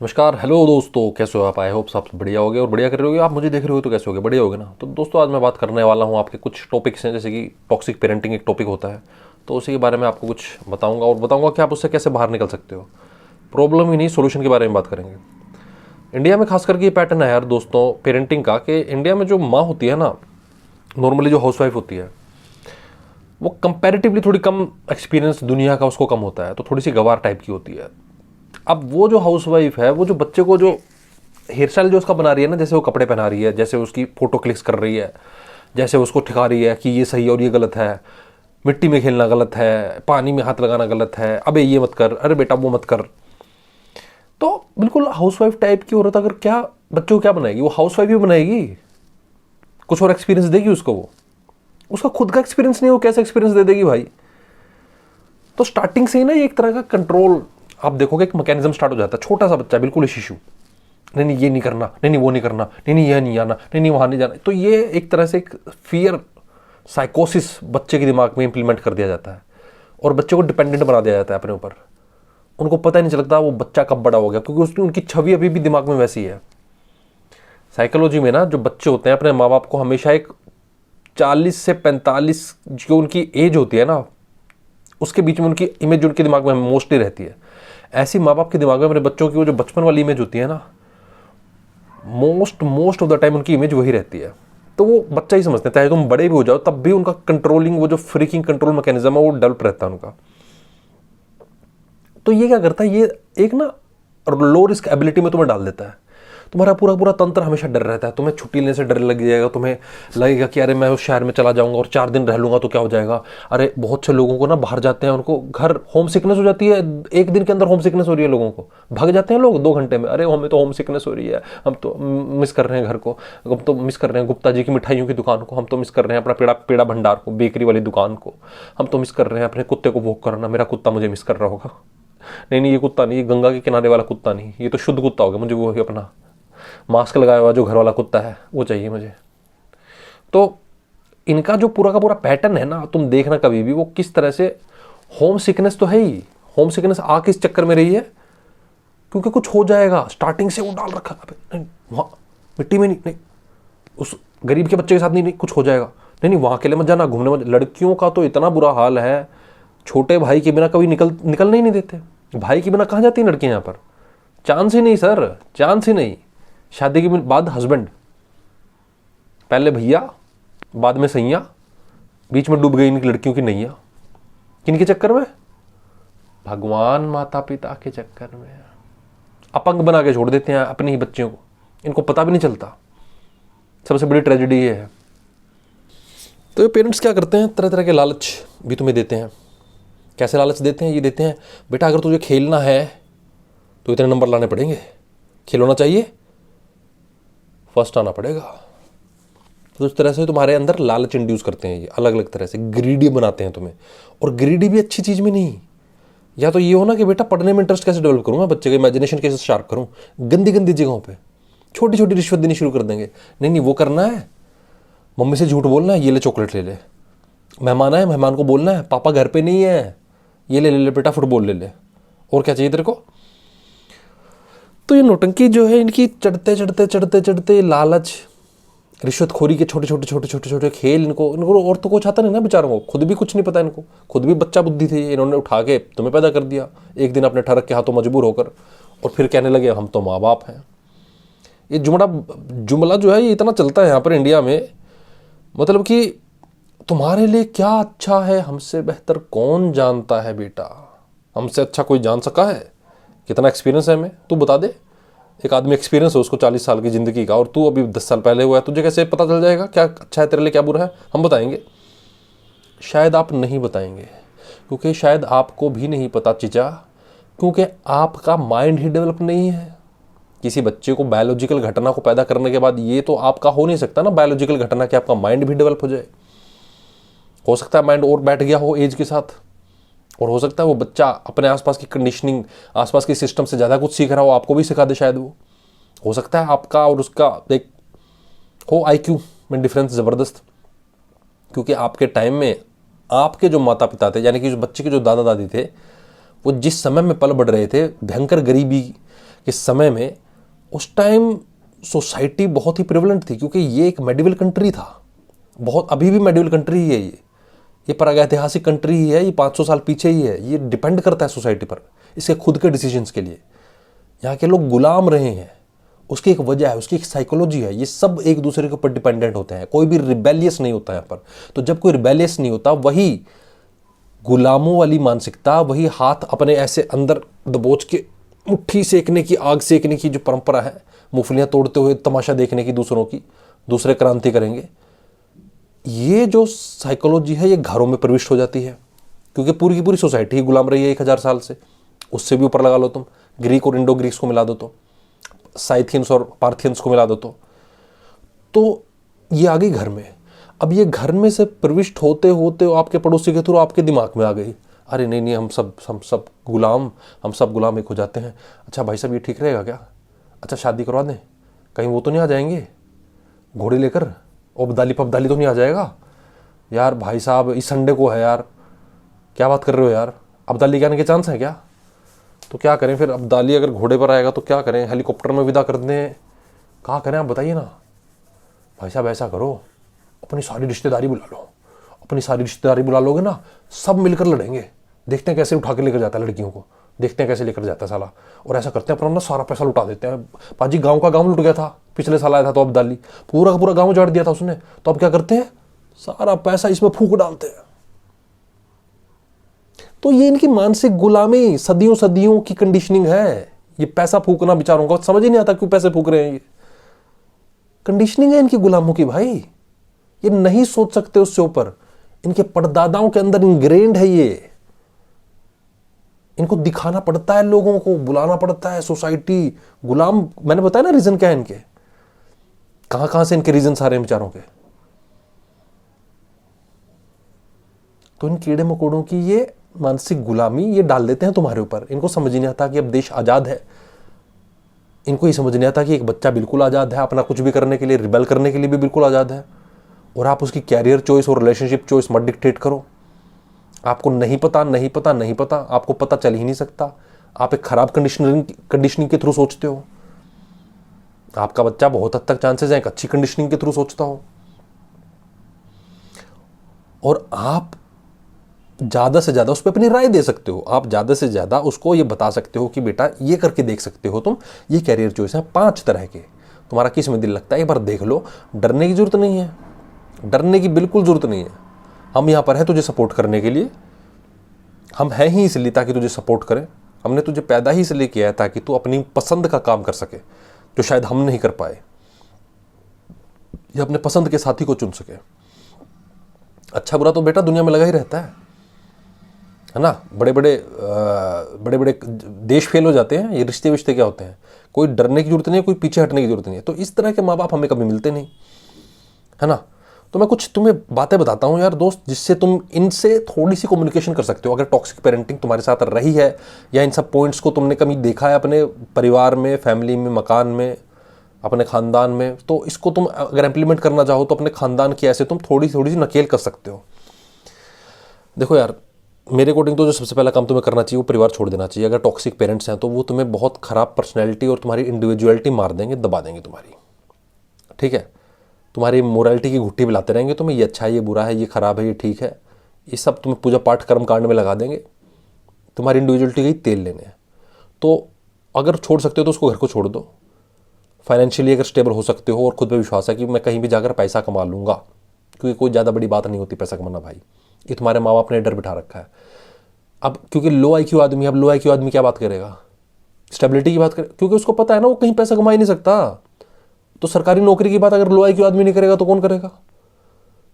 नमस्कार, हेलो दोस्तों, कैसे हो आप? आई होप सब बढ़िया होगे और बढ़िया कर रहे होगे। आप मुझे देख रहे हो तो कैसे होगे? बढ़िया होगे ना। तो दोस्तों, आज मैं बात करने वाला हूँ आपके कुछ टॉपिक्स हैं, जैसे कि टॉक्सिक पेरेंटिंग एक टॉपिक होता है, तो उसी के बारे में आपको कुछ बताऊंगा और बताऊंगा कि आप उससे कैसे बाहर निकल सकते हो। प्रॉब्लम ही नहीं, सोल्यूशन के बारे में बात करेंगे। इंडिया में खास करके ये पैटर्न है यार दोस्तों पेरेंटिंग का, कि इंडिया में जो माँ होती है ना, नॉर्मली जो हाउसवाइफ होती है, वो कंपैरेटिवली थोड़ी कम एक्सपीरियंस दुनिया का उसको कम होता है, तो थोड़ी सी गवार टाइप की होती है। अब वो जो हाउसवाइफ है, वो जो बच्चे को जो हेयर स्टाइल जो उसका बना रही है ना, जैसे वो कपड़े पहना रही है, जैसे उसकी फोटो क्लिक्स कर रही है, जैसे उसको ठिका रही है कि ये सही है और ये गलत है, मिट्टी में खेलना गलत है, पानी में हाथ लगाना गलत है, अबे ये मत कर, अरे बेटा वो मत कर। तो बिल्कुल हाउसवाइफ टाइप की औरत अगर क्या बच्चों को क्या बनाएगी? वो हाउसवाइफ ही बनाएगी, कुछ और एक्सपीरियंस देगी उसको? वो उसका खुद का एक्सपीरियंस नहीं, वो कैसे एक्सपीरियंस दे देगी भाई? तो स्टार्टिंग से ही ना ये एक तरह का कंट्रोल, आप देखोगे एक मैकेनिज्म स्टार्ट हो जाता है। छोटा सा बच्चा बिल्कुल शिशु, नहीं नहीं ये नहीं करना, नहीं नहीं वो नहीं करना, नहीं नहीं यह नहीं आना, नहीं नहीं वहां नहीं जाना। तो ये एक तरह से एक फियर साइकोसिस बच्चे के दिमाग में इंप्लीमेंट कर दिया जाता है और बच्चे को डिपेंडेंट बना दिया जाता है अपने ऊपर। उनको पता ही नहीं चलता वो बच्चा कब बड़ा हो गया, क्योंकि उसकी उनकी छवि अभी भी दिमाग में वैसी है। साइकोलॉजी में ना जो बच्चे होते हैं अपने माँ बाप को हमेशा एक 40 से 45 जो उनकी एज होती है ना, उसके बीच में उनकी इमेज उनके दिमाग में मोस्टली रहती है। ऐसी माँ बाप के दिमाग में अपने बच्चों की वो जो बचपन वाली इमेज होती है ना, मोस्ट ऑफ द टाइम उनकी इमेज वही रहती है। तो वो बच्चा ही समझते हैं, चाहे तुम बड़े भी हो जाओ तब भी उनका कंट्रोलिंग, वो जो फ्रीकिंग कंट्रोल मैकेनिज्म है वो डेवलप रहता है उनका। तो ये क्या करता है, ये एक ना लो रिस्क एबिलिटी में तुम्हें डाल देता है। तुम्हारा पूरा पूरा तंत्र हमेशा डर रहता है। तुम्हें छुट्टी लेने से डर लग जाएगा, तुम्हें लगेगा कि अरे मैं उस शहर में चला जाऊंगा और 4 दिन रह लूंगा तो क्या हो जाएगा। अरे बहुत से लोगों को ना बाहर जाते हैं, उनको घर होम सिकनेस हो जाती है, 1 दिन के अंदर होम सिकनेस हो रही है लोगों को, भाग जाते हैं लोग 2 घंटे में। अरे हमें तो होम सिकनेस हो रही है, हम तो मिस कर रहे हैं घर को, हम तो मिस कर रहे हैं गुप्ता जी की मिठाइयों की दुकान को, हम तो मिस कर रहे हैं अपना पेड़ा पेड़ा भंडार को, बेकरी वाली दुकान को, हम तो मिस कर रहे हैं अपने कुत्ते को वॉक करना, मेरा कुत्ता मुझे मिस कर रहा होगा। नहीं नहीं ये कुत्ता नहीं, ये गंगा के किनारे वाला कुत्ता नहीं, ये तो शुद्ध कुत्ता हो गया, मुझे वो अपना मास्क लगाया हुआ जो घर वाला कुत्ता है वो चाहिए मुझे। तो इनका जो पूरा का पूरा पैटर्न है ना, तुम देखना कभी भी वो किस तरह से, होम सिकनेस तो है ही। होम सिकनेस आ किस चक्कर में रही है? क्योंकि कुछ हो जाएगा, स्टार्टिंग से वो डाल रखा है, नहीं वहां मिट्टी में नहीं, नहीं उस गरीब के बच्चे के साथ नहीं, नहीं कुछ हो जाएगा, नहीं नहीं वहां अकेले मत जाना, घूमने मत। लड़कियों का तो इतना बुरा हाल है, छोटे भाई के बिना कभी निकलने ही नहीं देते। भाई के बिना कहाँ जाती हैं लड़कियां यहाँ पर? चांस ही नहीं सर, चांस ही नहीं। शादी के बाद हस्बैंड, पहले भैया, बाद में सैया, बीच में डूब गई इनकी लड़कियों की नैया। किनके चक्कर में? भगवान माता पिता के चक्कर में। अपंग बना के छोड़ देते हैं अपने ही बच्चों को, इनको पता भी नहीं चलता। सबसे बड़ी ट्रेजेडी ये है। तो ये पेरेंट्स क्या करते हैं, तरह तरह के लालच भी तुम्हें देते हैं। कैसे लालच देते हैं? ये देते हैं, बेटा अगर तुझे खेलना है तो इतने नंबर लाने पड़ेंगे, खिलौना चाहिए फर्स्ट आना पड़ेगा। तो इस तरह से तुम्हारे अंदर लालच इंड्यूस करते हैं, ये अलग अलग तरह से ग्रीडी बनाते हैं तुम्हें। और ग्रीडी भी अच्छी चीज़ में नहीं। या तो ये हो ना कि बेटा पढ़ने में इंटरेस्ट कैसे डेवलप करूँ मैं, बच्चे का इमेजिनेशन कैसे शार्प करूँ, गंदी गंदी जगहों पे छोटी छोटी रिश्वत देनी शुरू कर देंगे। नहीं नहीं वो करना है, मम्मी से झूठ बोलना है, ये ले चॉकलेट ले ले। मेहमान आए, मेहमान को बोलना है पापा घर पे नहीं है, ये ले ले ले बेटा फुटबॉल ले ले। और क्या चाहिए तेरे को? तो ये नौटंकी जो है इनकी, चढ़ते चढ़ते चढ़ते चढ़ते लालच, रिश्वतखोरी के छोटे छोटे छोटे छोटे छोटे खेल, इनको और तो कुछ आता नहीं ना बेचारों को, खुद भी कुछ नहीं पता इनको, खुद भी बच्चा बुद्धि थी, इन्होंने उठा के तुम्हें पैदा कर दिया एक दिन अपने ठरक के हाथों मजबूर होकर, और फिर कहने लगे हम तो माँ बाप हैं। ये जुमला जो है ये इतना चलता है यहाँ पर इंडिया में, मतलब कि तुम्हारे लिए क्या अच्छा है हमसे बेहतर कौन जानता है बेटा, हमसे अच्छा कोई जान सका है? कितना एक्सपीरियंस है हमें, तू बता दे। एक आदमी एक्सपीरियंस हो उसको 40 साल की ज़िंदगी का, और तू अभी 10 साल पहले हुआ है, तुझे कैसे पता चल जाएगा क्या अच्छा है तेरे लिए क्या बुरा है? हम बताएंगे? शायद आप नहीं बताएंगे, क्योंकि शायद आपको भी नहीं पता चीज़ा, क्योंकि आपका माइंड ही डेवलप नहीं है। किसी बच्चे को बायोलॉजिकल घटना को पैदा करने के बाद ये तो आपका हो नहीं सकता ना बायोलॉजिकल घटना कि आपका माइंड भी डेवलप हो जाए। हो सकता है माइंड और बैठ गया हो एज के साथ, और हो सकता है वो बच्चा अपने आसपास की कंडीशनिंग, आसपास के सिस्टम से ज़्यादा कुछ सीख रहा हो, आपको भी सिखा दे शायद वो। हो सकता है आपका और उसका एक हो आईक्यू में डिफरेंस ज़बरदस्त, क्योंकि आपके टाइम में आपके जो माता पिता थे, यानी कि जो बच्चे के जो दादा दादी थे, वो जिस समय में पल बढ़ रहे थे भयंकर गरीबी इस समय में उस टाइम सोसाइटी बहुत ही प्रिवलेंट थी, क्योंकि ये एक मेडिवल कंट्री था, बहुत अभी भी मेडिवल कंट्री ही है ये प्रागैतिहासिक कंट्री ही है, ये 500 साल पीछे ही है। ये डिपेंड करता है सोसाइटी पर, इसके खुद के डिसीजंस के लिए। यहाँ के लोग गुलाम रहे हैं, उसकी एक वजह है, उसकी एक साइकोलॉजी है। ये सब एक दूसरे के ऊपर डिपेंडेंट होते हैं, कोई भी रिबेलियस नहीं होता यहाँ पर। तो जब कोई रिबेलियस नहीं होता, वही गुलामों वाली मानसिकता, वही हाथ अपने ऐसे अंदर दबोच के मुट्ठी सेकने की, आग सेकने की जो परंपरा है, मूंगफलियां तोड़ते हुए तमाशा देखने की दूसरों की, दूसरे क्रांति करेंगे, ये जो साइकोलॉजी है ये घरों में प्रविष्ट हो जाती है। क्योंकि पूरी की पूरी सोसाइटी ही गुलाम रही है 1000 साल से, उससे भी ऊपर लगा लो तुम, ग्रीक और इंडो ग्रीक्स को मिला दो तो, साइथियंस और पार्थियंस को मिला दो तो ये आ गई घर में। अब ये घर में से प्रविष्ट होते होते आपके पड़ोसी के थ्रू आपके दिमाग में आ गई, अरे नहीं नहीं, हम सब गुलाम एक हो जाते हैं। अच्छा भाई साहब, ये ठीक रहेगा क्या? अच्छा शादी करवा दें, कहीं वो तो नहीं आ जाएंगे घोड़े लेकर, अब्दाली पब्दाली तो नहीं आ जाएगा? यार भाई साहब, इस संडे को है यार, क्या बात कर रहे हो यार, अब्दाली के आने के चांस है क्या? तो क्या करें फिर? अब्दाली अगर घोड़े पर आएगा तो क्या करें? हेलीकॉप्टर में विदा कर दें? कहाँ करें आप बताइए ना। भाई साहब ऐसा करो, अपनी सारी रिश्तेदारी बुला लो। अपनी सारी रिश्तेदारी बुला लोगे ना, सब मिलकर लड़ेंगे, देखते हैं कैसे उठा के लेकर जाता है लड़कियों को, देखते हैं कैसे लेकर जाता है साला। और ऐसा करते हैं, अपना ना सारा पैसा लुटा देते हैं। पाजी गांव का गांव लुट गया था पिछले साल, आया था तो अब्दाली पूरा का पूरा गांव उजाड़ दिया था उसने। तो अब क्या करते हैं, सारा पैसा इसमें फूंक डालते हैं। तो ये इनकी मानसिक गुलामी, सदियों सदियों की कंडीशनिंग है। ये पैसा फूकना बेचारों को समझ ही नहीं आता क्यों पैसे फूक रहे हैं। ये कंडीशनिंग है इनकी गुलामों की भाई, ये नहीं सोच सकते उससे ऊपर। इनके परदादाओं के अंदर इंग्रेन्ड है ये। इनको दिखाना पड़ता है, लोगों को बुलाना पड़ता है। सोसाइटी गुलाम, मैंने बताया ना रीजन क्या है इनके, कहां से इनके रीजन सारे बेचारों के। तो इन कीड़े मकोड़ों की ये मानसिक गुलामी ये डाल देते हैं तुम्हारे ऊपर। इनको समझ नहीं आता कि अब देश आजाद है, इनको ये समझ नहीं आता कि एक बच्चा बिल्कुल आजाद है, अपना कुछ भी करने के लिए, रिबेल करने के लिए भी बिल्कुल आजाद है। और आप उसकी कैरियर चॉइस और रिलेशनशिप चॉइस मत डिक्टेट करो। आपको नहीं पता, आपको पता चल ही नहीं सकता। आप एक खराब कंडीशनिंग के थ्रू सोचते हो। आपका बच्चा बहुत हद तक चांसेस है एक अच्छी कंडीशनिंग के थ्रू सोचता हो। और आप ज़्यादा से ज़्यादा उस पर अपनी राय दे सकते हो। आप ज़्यादा से ज़्यादा उसको ये बता सकते हो कि बेटा ये करके देख सकते हो तुम, ये कैरियर चॉइस है 5 तरह के, तुम्हारा किस में दिल लगता है एक बार देख लो। डरने की ज़रूरत नहीं है, डरने की बिल्कुल ज़रूरत नहीं है। हम यहाँ पर हैं तुझे सपोर्ट करने के लिए। हम हैं ही इसलिए ताकि तुझे सपोर्ट करें। हमने तुझे पैदा ही इसलिए किया है ताकि तू अपनी पसंद का काम कर सके, जो शायद हम नहीं कर पाए, या अपने पसंद के साथी को चुन सके। अच्छा बुरा तो बेटा दुनिया में लगा ही रहता है ना। बड़े बड़े देश फेल हो जाते हैं, ये रिश्ते विश्ते क्या होते हैं। कोई डरने की जरूरत नहीं है, कोई पीछे हटने की जरूरत नहीं है। तो इस तरह के माँ बाप हमें कभी मिलते नहीं, है ना। तो मैं कुछ तुम्हें बातें बताता हूँ यार दोस्त, जिससे तुम इनसे थोड़ी सी कम्युनिकेशन कर सकते हो। अगर टॉक्सिक पेरेंटिंग तुम्हारे साथ रही है, या इन सब पॉइंट्स को तुमने कभी देखा है अपने परिवार में, फैमिली में, मकान में, अपने खानदान में, तो इसको तुम अगर इम्प्लीमेंट करना चाहो तो अपने खानदान की ऐसे तुम थोड़ी सी नकेल कर सकते हो। देखो यार, मेरे अकॉर्डिंग तो जो सबसे पहला काम तुम्हें करना चाहिए वो परिवार छोड़ देना चाहिए। अगर टॉक्सिक पेरेंट्स हैं तो वो तुम्हें बहुत खराब पर्सनैलिटी और तुम्हारी इंडिविजुअलिटी मार देंगे, दबा देंगे तुम्हारी, ठीक है। तुम्हारी मोरालिटी की घुट्टी पिलाते रहेंगे तुम्हें, ये अच्छा है, ये बुरा है, ये खराब है, ये ठीक है, ये सब तुम्हें पूजा पाठ कर्म कांड में लगा देंगे। तुम्हारी इंडिविजुअलिटी का ही तेल लेने हैं। तो अगर छोड़ सकते हो तो उसको घर को छोड़ दो। फाइनेंशियली अगर स्टेबल हो सकते हो और खुद पे विश्वास है कि मैं कहीं भी जाकर पैसा कमा लूँगा, क्योंकि कोई ज़्यादा बड़ी बात नहीं होती पैसा कमाना भाई, ये तुम्हारे माँ बाप ने डर बिठा रखा है। अब क्योंकि लो IQ आदमी, अब लो IQ आदमी क्या बात करेगा, स्टेबिलिटी की बात करे, क्योंकि उसको पता है ना वो कहीं पैसा कमा ही नहीं सकता। तो सरकारी नौकरी की बात अगर लो IQ आदमी नहीं करेगा तो कौन करेगा।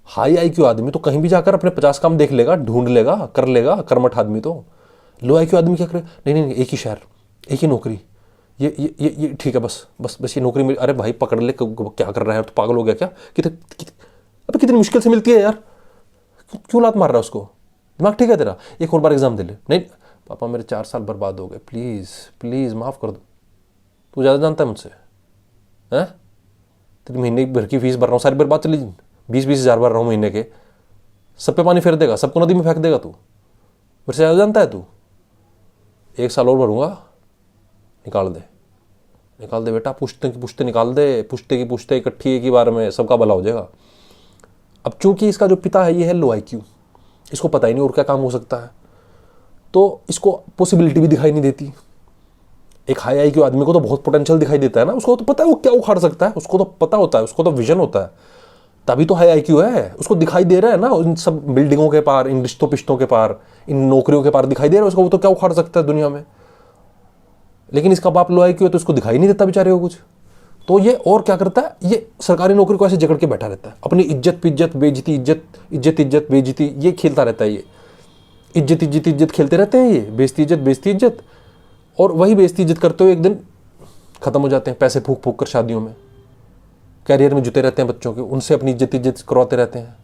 हाई IQ आदमी तो कहीं भी जाकर अपने 50 काम देख लेगा, ढूंढ लेगा, कर लेगा। कर्मठ आदमी तो, लो IQ आदमी क्या करे, नहीं, एक ही शहर, एक ही नौकरी, ये ठीक है, बस ये नौकरी मिल। अरे भाई पकड़ ले, क्या कर रहा है, तो पागल हो गया क्या? अबे कितनी मुश्किल से मिलती है यार, क्यों लात मार रहा है उसको? दिमाग ठीक है तेरा? एक और बार एग्जाम दे ले। नहीं पापा मेरे 4 साल बर्बाद हो गए, प्लीज़ माफ़ कर दो। तू ज़्यादा जानता है मुझसे, हैं? तेरी महीने भर की फीस भर रहा हूँ, सारी बर्बाद चली, 20-20 हज़ार भर रहा हूँ महीने के, सब पे पानी फेर देगा, सबको नदी में फेंक देगा तू? मेरे से ज़्यादा जानता है तू? 1 साल और भरूंगा, निकाल दे। निकाल दे बेटा, पुश्ते की पुश्ते निकाल दे, पुश्ते की पुश्ते इकट्ठी एक ही बार में, सबका भला हो जाएगा। अब चूंकि इसका जो पिता है ये है लो IQ, इसको पता ही नहीं और क्या काम हो सकता है, तो इसको पॉसिबिलिटी भी दिखाई नहीं देती। एक हाई IQ आदमी को तो बहुत पोटेंशियल दिखाई देता है ना, उसको तो पता है वो क्या उखाड़ सकता है, उसको तो पता होता है, उसको तो विजन होता है, तभी तो हाई IQ है। उसको दिखाई दे रहा है ना इन सब बिल्डिंगों के पार, इन रिश्तों पिश्तों के पार, इन नौकरियों के पार दिखाई दे रहा है उसको, वो तो क्या उखाड़ सकता है दुनिया में। लेकिन इसका बाप लो IQ है तो इसको दिखाई नहीं देता बेचारे को कुछ। तो ये और क्या करता है, ये सरकारी नौकरी को ऐसे जकड़ के बैठा रहता है, अपनी इज्जत पिज्जत बेइज्जती, इज्जत बेइज्जती, ये खेलता रहता है। ये इज्जत खेलते रहते हैं, ये बेइज्जती इज्जत, और वही बेइज्जती इज्जत करते हुए एक दिन खत्म हो जाते हैं, पैसे फूक फूक कर शादियों में, कैरियर में जुटे रहते हैं बच्चों के, उनसे अपनी इज्जत करवाते रहते हैं।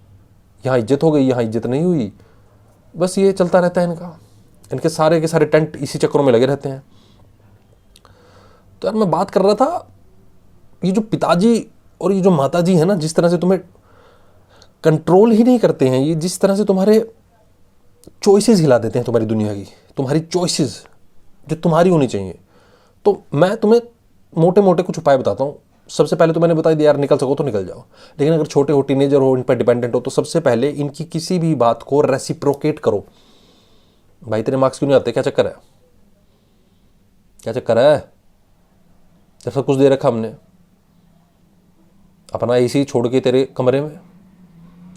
यहाँ इज्जत हो गई, यहाँ इज्जत नहीं हुई, बस ये चलता रहता है इनका। इनके सारे के सारे टेंट इसी चक्करों में लगे रहते हैं। तो यार मैं बात कर रहा था, ये जो पिताजी और ये जो माताजी है ना, जिस तरह से तुम्हें कंट्रोल ही नहीं करते हैं, ये जिस तरह से तुम्हारे चॉइसेस हिला देते हैं, तुम्हारी दुनिया की, तुम्हारी चॉइसेस जो तुम्हारी होनी चाहिए। तो मैं तुम्हें मोटे मोटे कुछ उपाय बताता हूँ। सबसे पहले तो मैंने बता दिया यार, निकल सको तो निकल जाओ, लेकिन अगर छोटे हो, टीनेजर हो, इन पर डिपेंडेंट हो, तो सबसे पहले इनकी किसी भी बात को रेसिप्रोकेट करो। भाई तेरे मार्क्स क्यों नहीं आते, क्या चक्कर है, क्या चक्कर है, जब सब कुछ दे रखा हमने, अपना AC छोड़ के तेरे कमरे में,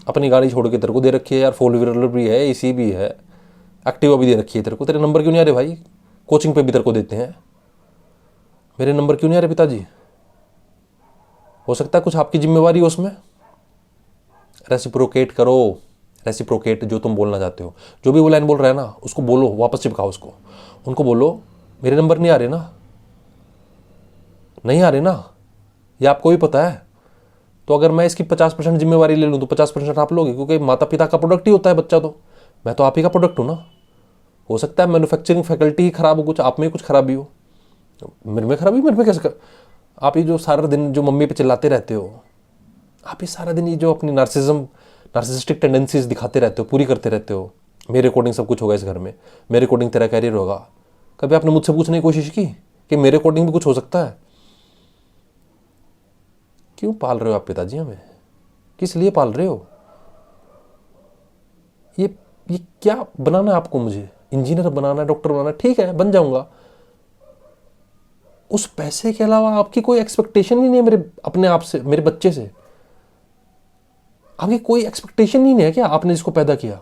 अपनी गाड़ी छोड़ के तेरे को दे रखी है यार, 4 व्हीलर भी है, AC भी है, एक्टिवा भी दे रखी है तेरे को, तेरे नंबर क्यों नहीं आ रहे भाई, कोचिंग पे भी तेरे को देते हैं, मेरे नंबर क्यों नहीं आ रहे पिताजी। हो सकता है कुछ आपकी जिम्मेवारी हो उसमें। रेसिप्रोकेट करो, रेसिप्रोकेट जो तुम बोलना चाहते हो, जो भी वो लाइन बोल रहा है ना उसको बोलो, वापस चिपकाओ उसको, उनको बोलो मेरे नंबर नहीं आ रहे ना, नहीं आ रहे ना, ये आपको भी पता है, तो अगर मैं इसकी 50% जिम्मेवारी ले लूँ तो 50% आप लोगे, क्योंकि माता पिता का प्रोडक्ट ही होता है बच्चा, तो मैं तो आप ही का प्रोडक्ट हूँ ना। हो सकता है मैन्युफैक्चरिंग फैकल्टी ही खराब हो, कुछ आप में कुछ खराबी हो, मेरे में खराबी, मेरे में कैसे आप ये जो सारा दिन जो मम्मी पे चिल्लाते रहते हो, आप ये सारा दिन ये जो अपनी नार्सिसिस्टिक टेंडेंसीज दिखाते रहते हो, पूरी करते रहते हो, मेरे अकॉर्डिंग सब कुछ होगा इस घर में, मेरे अकॉर्डिंग तेरा कैरियर होगा। कभी आपने मुझसे पूछने की कोशिश की कि मेरे अकॉर्डिंग भी कुछ हो सकता है। क्यों पाल रहे हो आप पिताजी हमें, किस लिए पाल रहे हो, ये क्या बनाना है आपको, मुझे इंजीनियर बनाना है, डॉक्टर बनाना है, ठीक है बन जाऊंगा, उस पैसे के अलावा आपकी कोई एक्सपेक्टेशन ही नहीं है मेरे अपने आप से, मेरे बच्चे से आपकी कोई एक्सपेक्टेशन ही नहीं है क्या, आपने जिसको पैदा किया,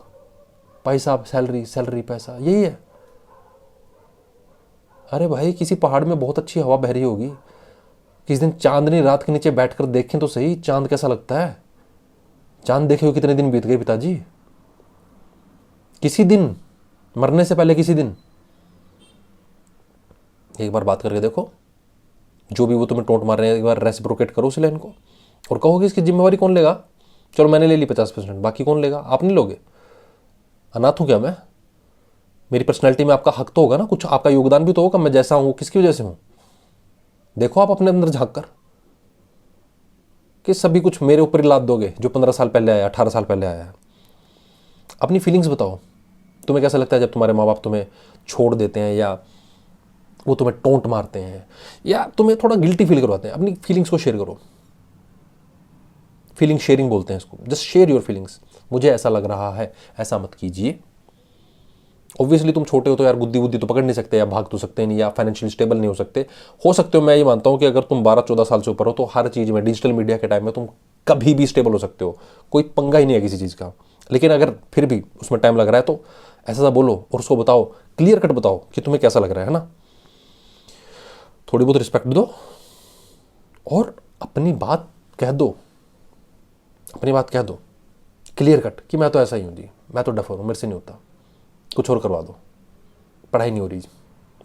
पैसा, सैलरी पैसा, यही है। अरे भाई किसी पहाड़ में बहुत अच्छी हवा बह रही होगी, किसी दिन चांदनी रात के नीचे बैठकर देखें तो सही चांद कैसा लगता है, चांद देखे हुए कितने दिन बीत गए पिताजी, किसी दिन, मरने से पहले किसी दिन एक बार बात करके देखो, जो भी वो तुम्हें टोंट मार रहे हैं एक बार रेसिप्रोकेट करो उस लाइन को, और कहोगे इसकी जिम्मेवारी कौन लेगा, चलो मैंने ले ली 50%, बाकी कौन लेगा, आप नहीं लोगे, अनाथ हूं क्या मैं, मेरी पर्सनैलिटी में आपका हक तो होगा ना, कुछ आपका योगदान भी तो होगा, मैं जैसा हूं किसकी वजह से हूं, देखो आप अपने अंदर झांक कर, कि सभी कुछ मेरे ऊपर ही लाद दोगे, जो 15 साल पहले आया, 18 साल पहले आया है। अपनी फीलिंग्स बताओ, तुम्हें कैसा लगता है जब तुम्हारे माँ बाप तुम्हें छोड़ देते हैं, या वो तुम्हें टोंट मारते हैं, या तुम्हें थोड़ा गिल्टी फील करवाते हैं, अपनी फीलिंग्स को शेयर करो, फीलिंग शेयरिंग बोलते हैं इसको, जस्ट शेयर योर फीलिंग्स, मुझे ऐसा लग रहा है, ऐसा मत कीजिए। ऑब्वियसली तुम छोटे हो तो यार बुद्धि तो पकड़ नहीं सकते, या भाग तो सकते नहीं, या फाइनेंशियली स्टेबल नहीं हो सकते हो, मैं ये मानता हूँ कि अगर तुम 12-14 साल से ऊपर हो तो हर चीज़ में, डिजिटल मीडिया के टाइम में तुम कभी भी स्टेबल हो सकते हो, कोई पंगा ही नहीं है किसी चीज़ का। लेकिन अगर फिर भी उसमें टाइम लग रहा है तो ऐसा सा बोलो और उसको बताओ, क्लियर कट बताओ कि तुम्हें कैसा लग रहा है ना, थोड़ी बहुत रिस्पेक्ट दो और अपनी बात कह दो, क्लियर कट कि मैं तो ऐसा ही हूँ जी, मैं तो डफर हूँ, मेरे से नहीं होता, कुछ और करवा दो, पढ़ाई नहीं हो रही,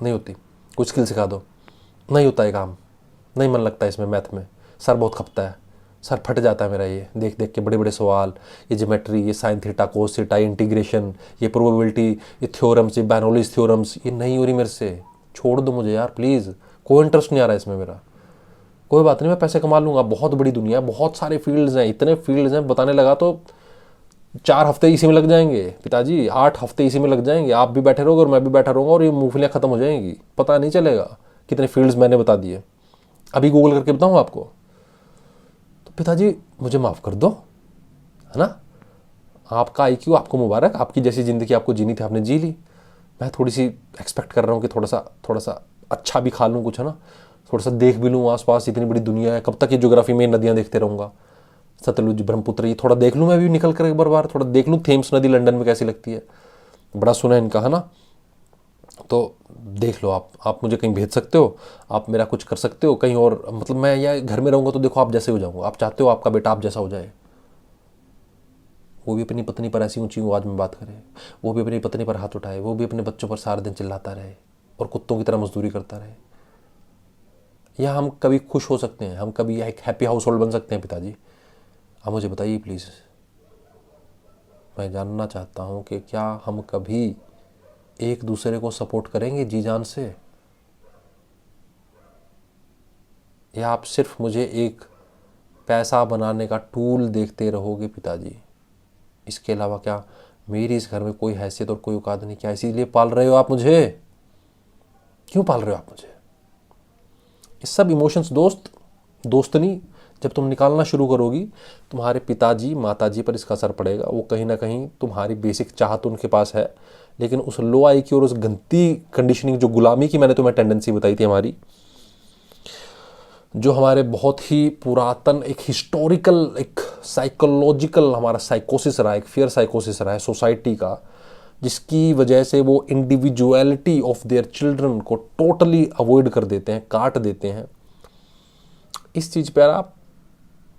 नहीं होती, कुछ स्किल सिखा दो, नहीं होता है काम, नहीं मन लगता है इसमें, मैथ में सर बहुत खपता है, सर फट जाता है मेरा, ये देख देख के बड़े बड़े सवाल, ये ज्योमेट्री, ये sine theta cos theta, integration, ये प्रोबेबिलिटी, ये थ्योरम्स, ये बैनोलिस थ्योरम्स, ये नहीं हो रही मेरे से, छोड़ दो मुझे यार प्लीज़, कोई इंटरेस्ट नहीं आ रहा है इसमें मेरा, कोई बात नहीं मैं पैसे कमा लूँगा, बहुत बड़ी दुनिया, बहुत सारे फील्ड्स हैं, इतने फील्ड्स हैं, बताने लगा तो 4 हफ्ते इसी में लग जाएंगे पिताजी, 8 हफ्ते इसी में लग जाएंगे, आप भी बैठे रहोगे और मैं भी बैठा रहूँगा और ये मूंगफलियाँ खत्म हो जाएंगी, पता नहीं चलेगा कितने फील्ड्स मैंने बता दिए। अभी गूगल करके बताऊँ आपको? तो पिताजी मुझे माफ़ कर दो, है ना, आपका IQ आपको मुबारक, आपकी जैसी ज़िंदगी आपको जीनी थी आपने जी ली। मैं थोड़ी सी एक्सपेक्ट कर रहा हूँ कि थोड़ा सा अच्छा भी खा लूँ कुछ, है ना, थोड़ा सा देख भी लूँ आसपास, इतनी बड़ी दुनिया है, कब तक ये ज्योग्राफी में नदियाँ देखते रहूँगा, सतलुज ब्रह्मपुत्र, ये थोड़ा देख लूँ मैं भी निकल कर एक बार, थोड़ा देख लूँ थेम्स नदी लंदन में कैसी लगती है, बड़ा सुना है इनका, है ना। तो देख लो, आप मुझे कहीं भेज सकते हो, आप मेरा कुछ कर सकते हो कहीं और, मतलब मैं या घर में रहूँगा तो देखो आप जैसे हो जाऊँगा, आप चाहते हो आपका बेटा आप जैसा हो जाए, वो भी अपनी पत्नी पर ऐसी ऊंची आवाज में बात करे, वो भी अपनी पत्नी पर हाथ उठाए, वो भी अपने बच्चों पर सारा दिन चिल्लाता रहे और कुत्तों की तरह मजदूरी करता रहे। या हम कभी खुश हो सकते हैं, हम कभी एक हैप्पी हाउस होल्ड बन सकते हैं? पिताजी आप मुझे बताइए प्लीज़, मैं जानना चाहता हूँ कि क्या हम कभी एक दूसरे को सपोर्ट करेंगे जी जान से, या आप सिर्फ मुझे एक पैसा बनाने का टूल देखते रहोगे पिताजी? इसके अलावा क्या मेरी इस घर में कोई हैसियत और कोई औकात नहीं? क्या इसीलिए पाल रहे हो आप मुझे? क्यों पाल रहे हो आप मुझे? ये सब इमोशंस दोस्तनी जब तुम निकालना शुरू करोगी, तुम्हारे पिताजी माताजी पर इसका असर पड़ेगा। वो कहीं ना कहीं तुम्हारी बेसिक चाहत उनके पास है, लेकिन उस लो IQ और उस गंदी कंडीशनिंग, जो गुलामी की मैंने तुम्हें टेंडेंसी बताई थी हमारी, जो हमारे बहुत ही पुरातन एक हिस्टोरिकल, एक साइकोलॉजिकल हमारा साइकोसिस रहा है, एक फियर साइकोसिस रहा है सोसाइटी का, जिसकी वजह से वो इंडिविजुअलिटी ऑफ देयर चिल्ड्रन को टोटली अवॉइड कर देते हैं, काट देते हैं। इस चीज़ पर आप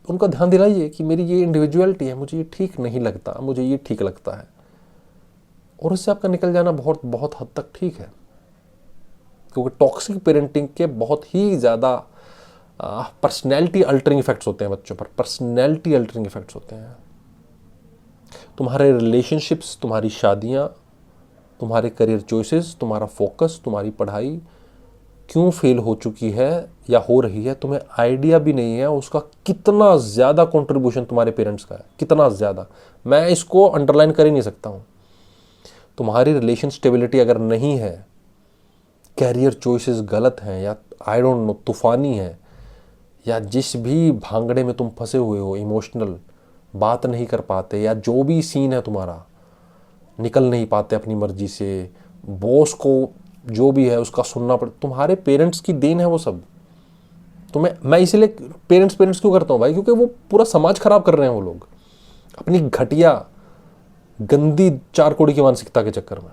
उनका ध्यान दिलाइए कि मेरी ये इंडिविजुअलिटी है, मुझे ये ठीक नहीं लगता, मुझे ये ठीक लगता है, और उससे आपका निकल जाना बहुत बहुत हद तक ठीक है। क्योंकि टॉक्सिक पेरेंटिंग के बहुत ही ज़्यादा पर्सनैलिटी अल्टरिंग इफेक्ट्स होते हैं बच्चों पर, पर्सनैलिटी अल्टरिंग इफेक्ट्स होते हैं। तुम्हारे रिलेशनशिप्स, तुम्हारी शादियाँ, तुम्हारे करियर चॉइसेस, तुम्हारा फोकस, तुम्हारी पढ़ाई क्यों फेल हो चुकी है या हो रही है, तुम्हें आइडिया भी नहीं है उसका कितना ज़्यादा कंट्रीब्यूशन तुम्हारे पेरेंट्स का है, कितना ज़्यादा। मैं इसको अंडरलाइन कर ही नहीं सकता हूँ। तुम्हारी रिलेशन स्टेबिलिटी अगर नहीं है, कैरियर चॉइसेस गलत हैं, या आई डोंट नो तूफानी है, या जिस भी भांगड़े में तुम फंसे हुए हो, इमोशनल, बात नहीं कर पाते, या जो भी सीन है तुम्हारा, निकल नहीं पाते अपनी मर्जी से, बॉस को जो भी है उसका सुनना पड़े, तुम्हारे पेरेंट्स की देन है वो सब। तुम्हें मैं इसीलिए पेरेंट्स क्यों करता हूँ भाई, क्योंकि वो पूरा समाज खराब कर रहे हैं वो लोग, अपनी घटिया गंदी चार कोड़ी की मानसिकता के चक्कर में।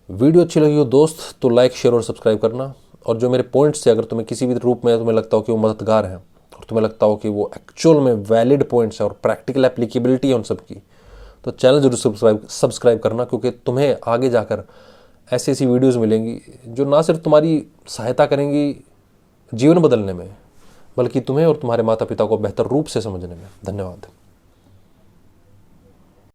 वीडियो अच्छी लगी हो दोस्त तो लाइक, शेयर और सब्सक्राइब करना। और जो मेरे पॉइंट्स थे, अगर तुम्हें किसी भी रूप में तुम्हें लगता हो कि वो मददगार हैं, और तुम्हें लगता हो कि वो एक्चुअल में वैलिड पॉइंट्स हैं और प्रैक्टिकल एप्लीकेबिलिटी है उन सब की, तो चैनल जरूर सब्सक्राइब करना, क्योंकि तुम्हें आगे जाकर ऐसी ऐसी वीडियोस मिलेंगी जो ना सिर्फ तुम्हारी सहायता करेंगी जीवन बदलने में, बल्कि तुम्हें और तुम्हारे माता पिता को बेहतर रूप से समझने में। धन्यवाद।